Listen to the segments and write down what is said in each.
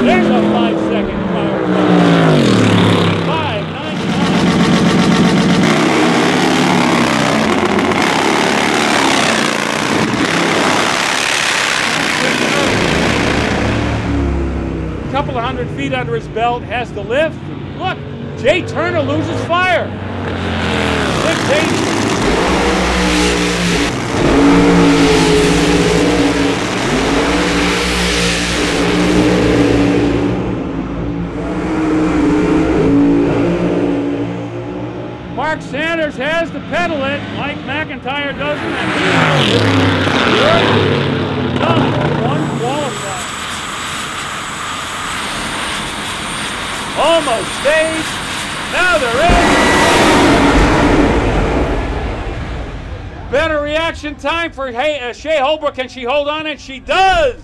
There's a 5-second power. 5.99. A couple of 100 feet under his belt, has the lift. Look, Jay Turner loses fire. 6.80. Mark Sanders has to pedal it. Mike McIntyre doesn't. One qualifier. Almost stays. Now there is. Better reaction time for Shea Holbrook. Can she hold on? And she does.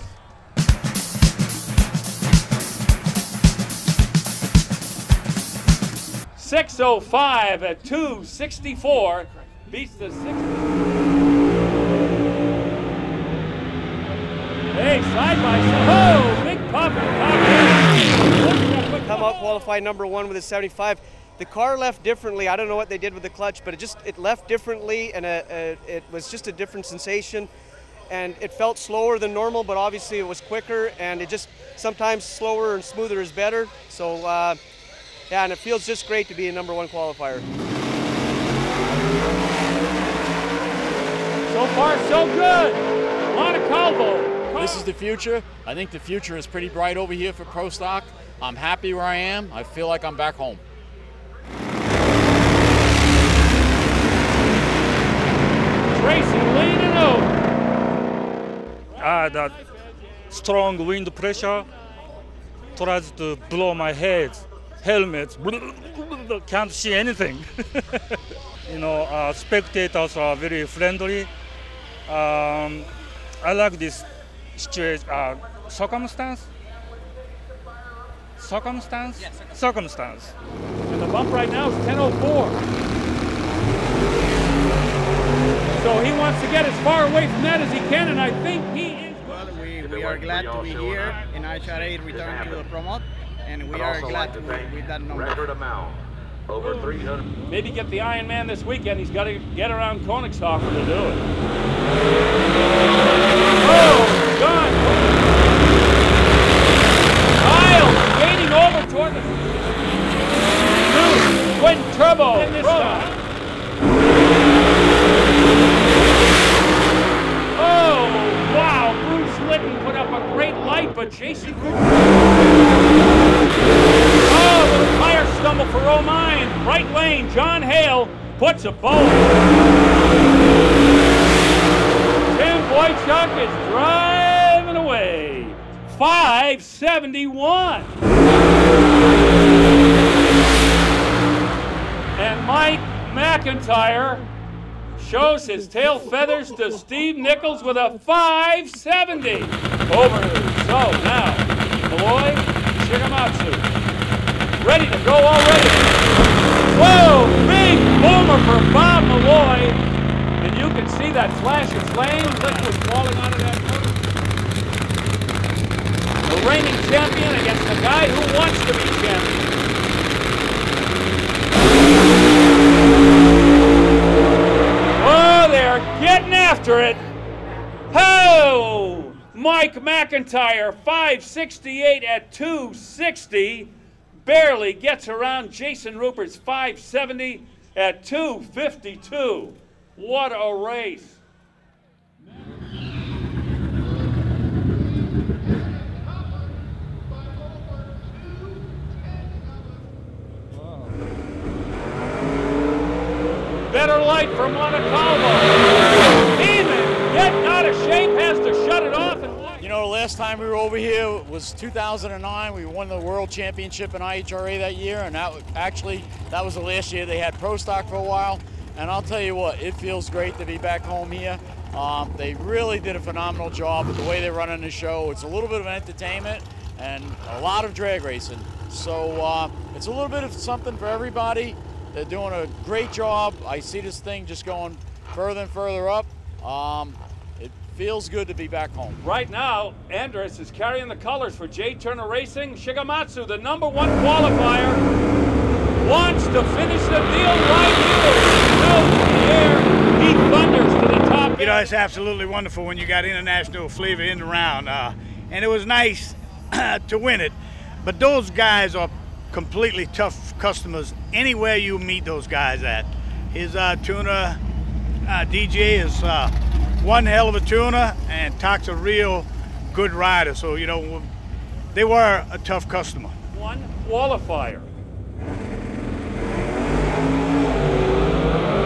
.605 at 2.64 beats the 60. Hey, side by side. Oh, big pop. Come out qualified number 1 with a 75. The car left differently. I don't know what they did with the clutch, but it left differently, and it was just a different sensation. And it felt slower than normal, but obviously it was quicker, and it just sometimes slower and smoother is better. So. Yeah, and it feels just great to be a number 1 qualifier. So far, so good. Montecalvo. This is the future. I think the future is pretty bright over here for Pro Stock. I'm happy where I am. I feel like I'm back home. Tracy leaning over. That strong wind pressure tries to blow my head. Helmets, can't see anything. You know, spectators are very friendly. I like this situation, circumstance. Circumstance. And the bump right now is 10.04. So he wants to get as far away from that as he can, and I think he is. Well, we are glad to be here in HRA return to the promote. And we are glad with that number. Record amount, over 300. Maybe get the Iron Man this weekend. He's got to get around Koenigshofen to do it. Oh, gone. Kyle gaining over toward the twin turbo in this time. Oh, wow. Bruce Litton put up a great light, but Jason. Oh, little tire stumble for O'Mine. Right lane, John Hale puts a bow. Tim Boychuk is driving away. 5.71. And Mike McIntyre shows his tail feathers to Steve Nichols with a 5.70. Over. So now, Malloy, Shigematsu. Ready to go already. Whoa, big boomer for Bob Malloy. And you can see that flash of flame, liquid falling onto that motor. The reigning champion against the guy who wants to be champion. Oh, they're getting after it. Oh, Mike McIntyre, 5.68 at 2.60. Barely gets around Jason Rupert's 5.70 at 2.52. What a race. Better light for Montecalvo. Even getting out of shape, has to shut it off. You know, the last time we were over here was 2009. We won the World Championship in IHRA that year, and that was the last year they had Pro Stock for a while. And I'll tell you what, it feels great to be back home here. They really did a phenomenal job with the way they're running the show. It's a little bit of an entertainment and a lot of drag racing. So it's a little bit of something for everybody. They're doing a great job. I see this thing just going further and further up. It feels good to be back home. Right now, Andres is carrying the colors for J. Turner Racing. Shigematsu, the #1 qualifier, wants to finish the deal right here. Out in the air, he thunders to the top. You know, it's absolutely wonderful when you got international flavor in the round. And it was nice to win it. But those guys are completely tough customers anywhere you meet those guys at. His tuner, DJ, is one hell of a tuner, and Toc's a real good rider. So, you know, they were a tough customer. One qualifier.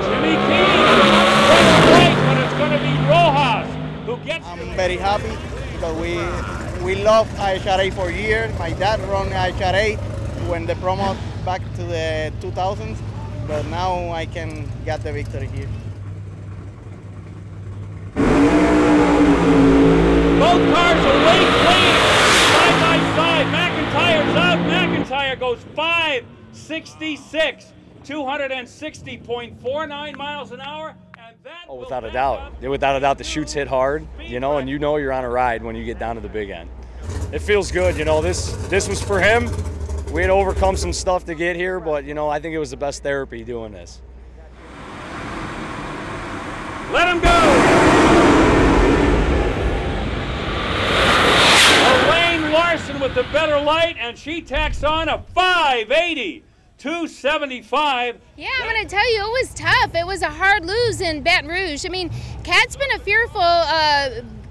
Jimmy King, right, but it's going to be Rojas who gets. I'm very happy because we love IHRA for years. My dad ran IHRA when they promote back to the 2000s, but now I can get the victory here. Both cars away clean, side by side. McIntyre's out. McIntyre goes 5.66, 260.49 miles an hour. And that oh, without a doubt. Without a doubt, the chutes hit hard, you know, and you know you're on a ride when you get down to the big end. It feels good, you know. This was for him. We had overcome some stuff to get here, but, you know, I think it was the best therapy doing this. Let him go! Elaine Larson with the better light, and she tacks on a 580. 275. Yeah, I'm going to tell you, it was tough. It was a hard lose in Baton Rouge. I mean, Kat's been a fearful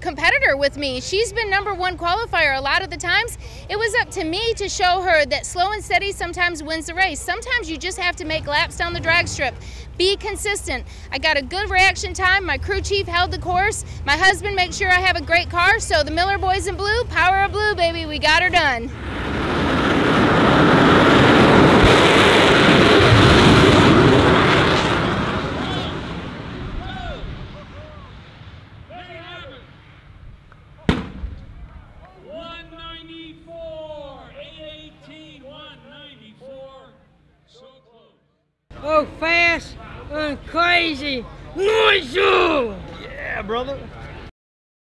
competitor with me. She's been #1 qualifier a lot of the times. It was up to me to show her that slow and steady sometimes wins the race. Sometimes you just have to make laps down the drag strip. Be consistent. I got a good reaction time. My crew chief held the course. My husband makes sure I have a great car. So the Miller boys in blue, power of blue, baby. We got her done. Oh, fast and crazy. Noisy! Yeah, brother.